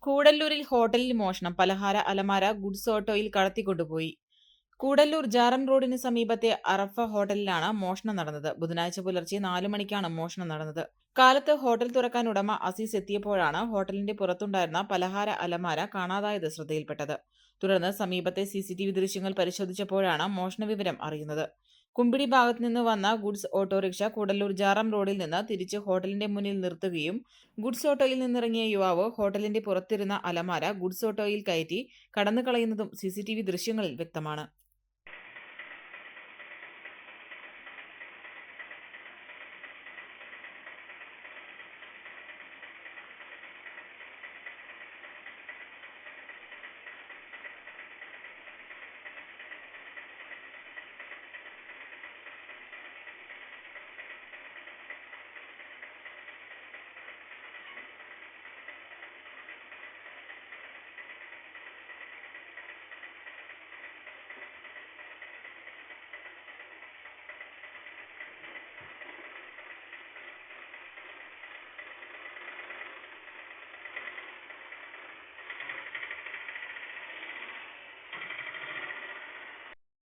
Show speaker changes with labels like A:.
A: കൂടല്ലൂരിൽ ഹോട്ടലിൽ മോഷണം. പലഹാര അലമാര ഗുഡ്സ് ഓട്ടോയിൽ കടത്തിക്കൊണ്ടുപോയി. കൂടല്ലൂർ ജാറം റോഡിന് സമീപത്തെ അറഫ ഹോട്ടലിലാണ് മോഷണം നടന്നത്. ബുധനാഴ്ച പുലർച്ചെ 4 മണിക്കാണ് മോഷണം നടന്നത്. കാലത്ത് ഹോട്ടൽ തുറക്കാൻ ഉടമ അസീസ് എത്തിയപ്പോഴാണ് ഹോട്ടലിന്റെ പുറത്തുണ്ടായിരുന്ന പലഹാര അലമാര കാണാതായത് ശ്രദ്ധയിൽപ്പെട്ടത്. തുടർന്ന് സമീപത്തെ CCTV ദൃശ്യങ്ങൾ പരിശോധിച്ചപ്പോഴാണ് മോഷണ വിവരം അറിയുന്നത്. കുമ്പിടി ഭാഗത്തുനിന്ന് വന്ന ഗുഡ്സ് ഓട്ടോറിക്ഷ കൂടല്ലൂർ ജാറം റോഡിൽ നിന്ന് തിരിച്ച് ഹോട്ടലിന്റെ മുന്നിൽ നിർത്തുകയും ഗുഡ്സ് ഓട്ടോയിൽ നിന്നിറങ്ങിയ യുവാവ് ഹോട്ടലിന്റെ പുറത്തിരുന്ന അലമാര ഗുഡ്സ് ഓട്ടോയിൽ കയറ്റി കടന്നുകളയുന്നതും CCTV ദൃശ്യങ്ങളിൽ വ്യക്തമാണ്.